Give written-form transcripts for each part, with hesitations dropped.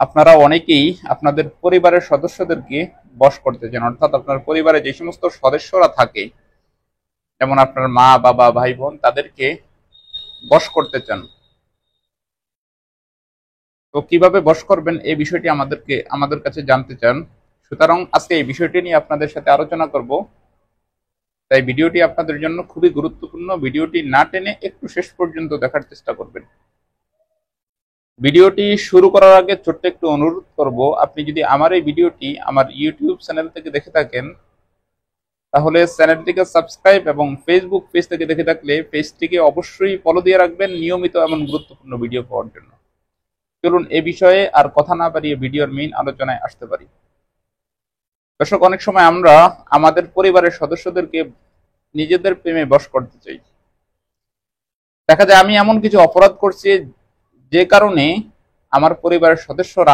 আপনারা অনেকেই আপনাদের পরিবারের সদস্যদেরকে বশ করতে চান, অর্থাৎ আপনার পরিবারে যে সমস্ত সদস্যরা থাকে, যেমন আপনার মা বাবা ভাই বোন, তাদেরকে বশ করতে চান। তো কিভাবে বশ করবেন এই বিষয়টি আমাদের কাছে জানতে চান। সুতরাং আজকে এই বিষয়টি নিয়ে আপনাদের সাথে আলোচনা করব। তাই ভিডিওটি আপনাদের জন্য খুবই গুরুত্বপূর্ণ। ভিডিওটি না টেনে একটু শেষ পর্যন্ত দেখার চেষ্টা করবেন। ভিডিওটি শুরু করার আগে ছোট্ট একটু অনুরোধ করব, আপনি যদি আমার এই ভিডিওটি আমার ইউটিউব চ্যানেল থেকে দেখে থাকেন তাহলে চ্যানেলটিকে সাবস্ক্রাইব, এবং ফেসবুক পেজ থেকে দেখে থাকলে পেজটিকে অবশ্যই ফলো দিয়ে রাখবেন নিয়মিত এমন গুরুত্বপূর্ণ ভিডিও পাওয়ার জন্য। চলুন এ বিষয়ে আর কথা না বাড়িয়ে ভিডিওর মেইন আলোচনায় আসতে পারি। দর্শক, অনেক সময় আমরা আমাদের পরিবারের সদস্যদেরকে নিজেদের প্রেমে বশ করতে চাই। দেখা যায় আমি এমন কিছু অপরাধ করছি যে কারণে আমার পরিবারের সদস্যরা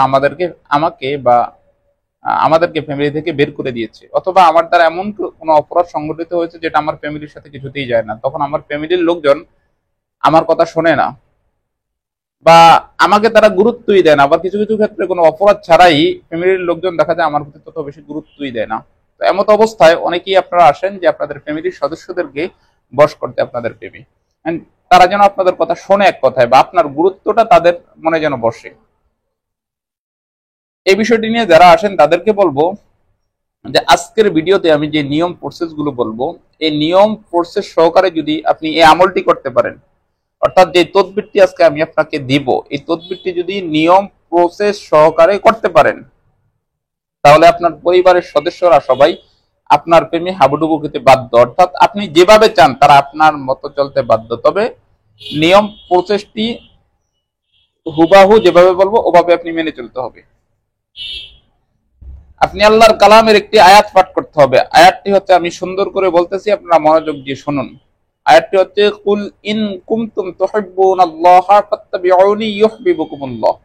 আমাদেরকে ফ্যামিলি থেকে বের করে দিয়েছে, অথবা আমার দ্বারা এমন কোনো অপরাধ সংঘটিত হয়েছে যেটা আমার ফ্যামিলির সাথে কিছুতেই যায় না। তখন আমার ফ্যামিলির লোকজন আমার কথা শোনে না, বা আমাকে তারা গুরুত্বই দেয় না। আবার কিছু কিছু ক্ষেত্রে কোনো অপরাধ ছাড়াই ফ্যামিলির লোকজন দেখা যায় আমার প্রতি তত বেশি গুরুত্বই দেয় না। তো এমত অবস্থায় অনেকেই আপনারা আসেন যে আপনাদের ফ্যামিলির সদস্যদেরকে বশ করতে আপনাদের প্রেমে, তারা যেন আপনাদের কথা শোনে এক কথায়, বা আপনার গুরুত্বটা তাদের মনে যেন বসে। এই বিষয়টি নিয়ে যারা আসেন তাদেরকে বলবো যে আজকের ভিডিওতে আমি যে নিয়ম প্রসেস গুলো বলবো, এই নিয়ম প্রসেস সহকারে যদি আপনি এই আমলটি করতে পারেন, অর্থাৎ যে তদবিরটি আজকে আমি আপনাকে দিব, এই তদবিরটি যদি নিয়ম প্রসেস সহকারে করতে পারেন, তাহলে আপনার পরিবারের সদস্যরা সবাই আপনার প্রেমে হাবুডুবু খেতে বাধ্য। অর্থাৎ আপনি যেভাবে চান তারা আপনার মতো চলতে বাধ্য। তবে নিয়ম প্রসেসটি হুবাহু যেভাবে বলবো ওভাবে আপনি মেনে চলতে হবে। আপনি আল্লাহর কালামের একটি আয়াত পাঠ করতে হবে। আয়াতটি হচ্ছে, আমি সুন্দর করে বলতেছি, আপনারা মনোযোগ দিয়ে শুনুন। আয়াতটি হচ্ছে, কুল ইন কুনতুম তুহিব্বুনাল্লাহা ফাত্তাবিউনি ইউহিব্বুকুমুল্লাহ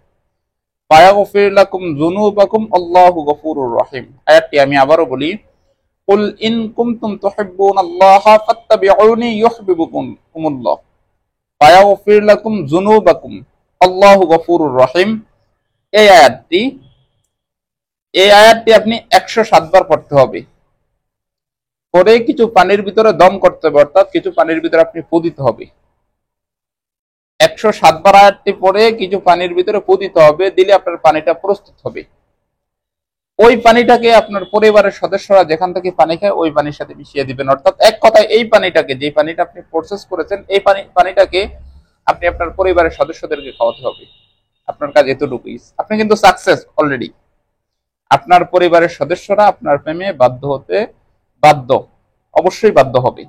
ওয়ায়াগফির লাকুম যুনুবাকুম আল্লাহু গফুরুর রহিম। আয়াতটি আমি আবারও বলি, কুল ইন কুনতুম তুহিব্বুনাল্লাহা ফাত্তাবিউনি ইউহিব্বুকুমুল্লাহ ওয়ায়াগফির লাকুম যুনুবাকুম আল্লাহু গফুরুর রহিম। এই আয়াতটি আপনি 107 বার পড়তে হবে। পরে কিছু পানির ভিতরে দম করতে হবে, অর্থাৎ কিছু পানির ভিতরে আপনি ফু দিতে হবে। 107 বার আয়াতটি পরে কিছু পানির ভিতরে ফু দিতে হবে, দিলে আপনার পানিটা প্রস্তুত হবে। ওই পানিটাকে আপনার পরিবারের সদস্যরা যেখান থেকে পানি খায় ওই পানির সাথে মিশিয়ে দিবেন। অর্থাৎ এক কথায় এই পানিটাকে, যে পানিটা আপনি প্রসেস করেছেন, এই পানিটাকে আপনি আপনার পরিবারের সদস্যদেরকে খাওয়াতে হবে। আপনার কাজ এতটুকুই, আপনি কিন্তু সাকসেস অলরেডি। আপনার পরিবারের সদস্যরা আপনার প্রেমে বাধ্য, অবশ্যই বাধ্য হবে।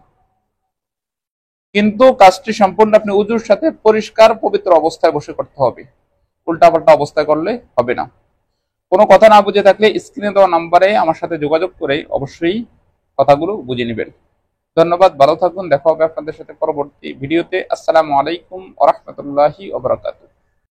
কিন্তু কাজটি সম্পূর্ণ আপনি উজুর সাথে পরিষ্কার পবিত্র অবস্থায় বসে করতে হবে। উল্টাপাল্টা অবস্থায় করলে হবে না। কোনো কথা না বুঝে থাকলে স্ক্রিনে দেওয়া নাম্বারে আমার সাথে যোগাযোগ করে অবশ্যই কথাগুলো বুঝে নেবেন। ধন্যবাদ, ভালো থাকুন। দেখা হবে আপনাদের সাথে পরবর্তী ভিডিওতে। আসসালামু আলাইকুম ওয়া রাহমাতুল্লাহি ওয়া বারাকাতুহু।